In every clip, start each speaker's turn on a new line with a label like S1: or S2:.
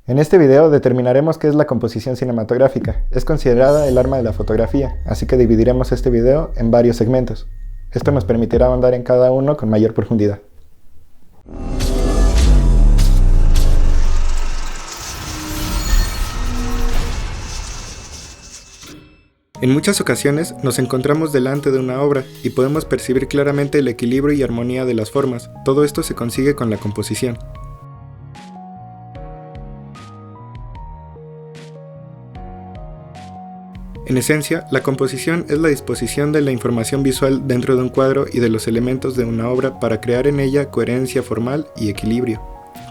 S1: En este video determinaremos qué es la composición cinematográfica. Es considerada el arma de la fotografía, así que dividiremos este video en varios segmentos. Esto nos permitirá ahondar en cada uno con mayor profundidad. En muchas ocasiones nos encontramos delante de una obra y podemos percibir claramente el equilibrio y armonía de las formas. Todo esto se consigue con la composición. En esencia, la composición es la disposición de la información visual dentro de un cuadro y de los elementos de una obra para crear en ella coherencia formal y equilibrio.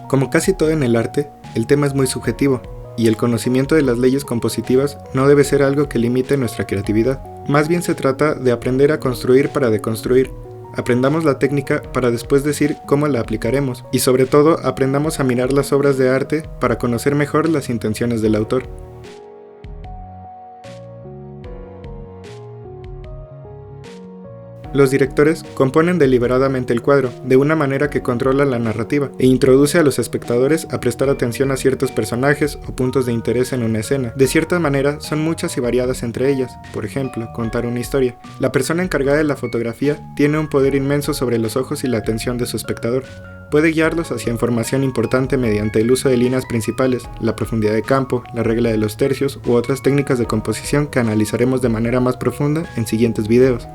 S1: Como casi todo en el arte, el tema es muy subjetivo, y el conocimiento de las leyes compositivas no debe ser algo que limite nuestra creatividad. Más bien se trata de aprender a construir para deconstruir. Aprendamos la técnica para después decir cómo la aplicaremos, y sobre todo aprendamos a mirar las obras de arte para conocer mejor las intenciones del autor. Los directores componen deliberadamente el cuadro, de una manera que controla la narrativa, e introduce a los espectadores a prestar atención a ciertos personajes o puntos de interés en una escena. De cierta manera, son muchas y variadas entre ellas. Por ejemplo, contar una historia. La persona encargada de la fotografía tiene un poder inmenso sobre los ojos y la atención de su espectador. Puede guiarlos hacia información importante mediante el uso de líneas principales, la profundidad de campo, la regla de los tercios u otras técnicas de composición que analizaremos de manera más profunda en siguientes videos.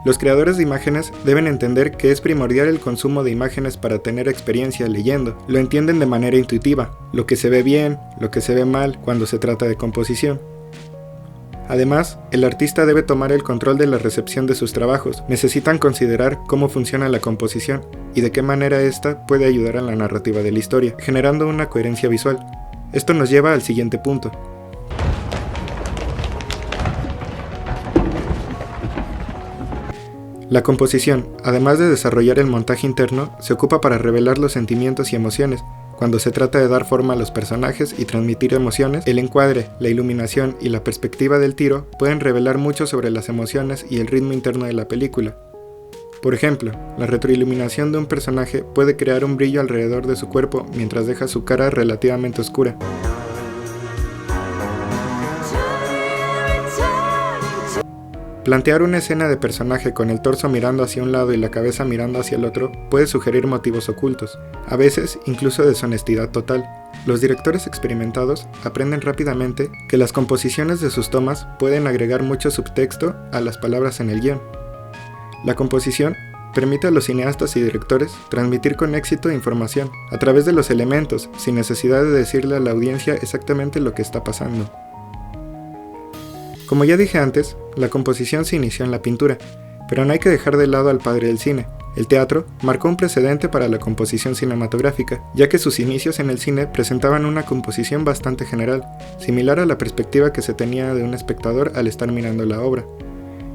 S1: Los creadores de imágenes deben entender que es primordial el consumo de imágenes para tener experiencia leyendo. Lo entienden de manera intuitiva, lo que se ve bien, lo que se ve mal cuando se trata de composición. Además, el artista debe tomar el control de la recepción de sus trabajos. Necesitan considerar cómo funciona la composición y de qué manera ésta puede ayudar a la narrativa de la historia, generando una coherencia visual. Esto nos lleva al siguiente punto. La composición, además de desarrollar el montaje interno, se ocupa para revelar los sentimientos y emociones. Cuando se trata de dar forma a los personajes y transmitir emociones, el encuadre, la iluminación y la perspectiva del tiro pueden revelar mucho sobre las emociones y el ritmo interno de la película. Por ejemplo, la retroiluminación de un personaje puede crear un brillo alrededor de su cuerpo mientras deja su cara relativamente oscura. Plantear una escena de personaje con el torso mirando hacia un lado y la cabeza mirando hacia el otro puede sugerir motivos ocultos, a veces incluso deshonestidad total. Los directores experimentados aprenden rápidamente que las composiciones de sus tomas pueden agregar mucho subtexto a las palabras en el guión. La composición permite a los cineastas y directores transmitir con éxito información a través de los elementos, sin necesidad de decirle a la audiencia exactamente lo que está pasando. Como ya dije antes, la composición se inició en la pintura, pero no hay que dejar de lado al padre del cine. El teatro marcó un precedente para la composición cinematográfica, ya que sus inicios en el cine presentaban una composición bastante general, similar a la perspectiva que se tenía de un espectador al estar mirando la obra.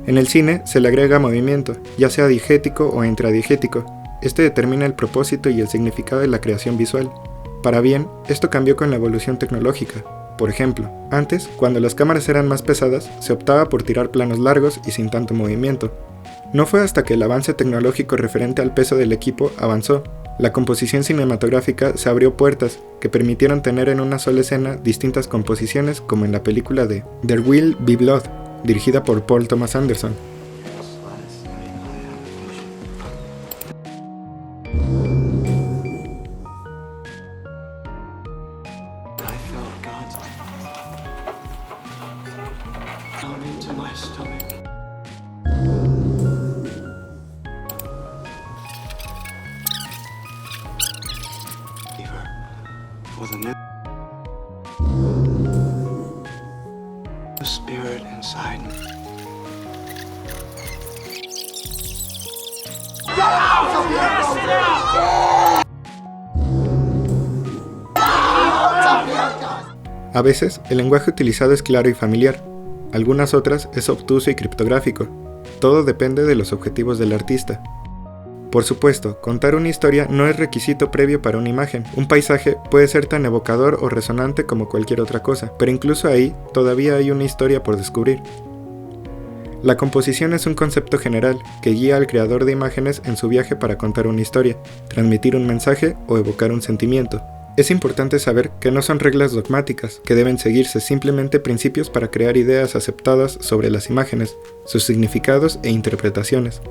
S1: En el cine se le agrega movimiento, ya sea diegético o intradiegético. Este determina el propósito y el significado de la creación visual. Para bien, esto cambió con la evolución tecnológica. Por ejemplo, antes, cuando las cámaras eran más pesadas, se optaba por tirar planos largos y sin tanto movimiento. No fue hasta que el avance tecnológico referente al peso del equipo avanzó. La composición cinematográfica se abrió puertas que permitieron tener en una sola escena distintas composiciones, como en la película de There Will Be Blood, dirigida por Paul Thomas Anderson.
S2: Spirit inside me.
S1: A veces, el lenguaje utilizado es claro y familiar. Algunas otras es obtuso y criptográfico. Todo depende de los objetivos del artista. Por supuesto, contar una historia no es requisito previo para una imagen. Un paisaje puede ser tan evocador o resonante como cualquier otra cosa, pero incluso ahí todavía hay una historia por descubrir. La composición es un concepto general que guía al creador de imágenes en su viaje para contar una historia, transmitir un mensaje o evocar un sentimiento. Es importante saber que no son reglas dogmáticas, que deben seguirse simplemente principios para crear ideas aceptadas sobre las imágenes, sus significados e interpretaciones.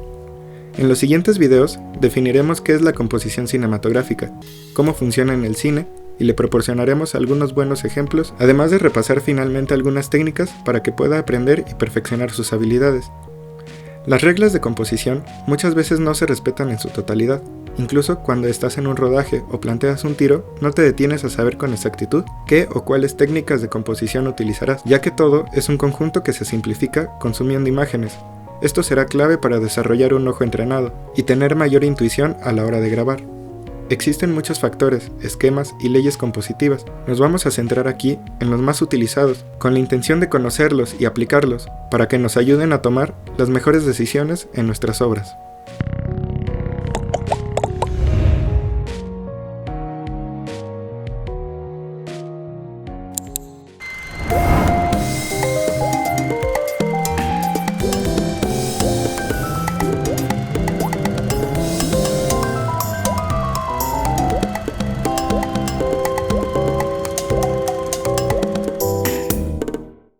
S1: En los siguientes videos definiremos qué es la composición cinematográfica, cómo funciona en el cine, y le proporcionaremos algunos buenos ejemplos, además de repasar finalmente algunas técnicas para que pueda aprender y perfeccionar sus habilidades. Las reglas de composición muchas veces no se respetan en su totalidad. Incluso cuando estás en un rodaje o planteas un tiro, no te detienes a saber con exactitud qué o cuáles técnicas de composición utilizarás, ya que todo es un conjunto que se simplifica consumiendo imágenes. Esto será clave para desarrollar un ojo entrenado y tener mayor intuición a la hora de grabar. Existen muchos factores, esquemas y leyes compositivas. Nos vamos a centrar aquí en los más utilizados, con la intención de conocerlos y aplicarlos, para que nos ayuden a tomar las mejores decisiones en nuestras obras.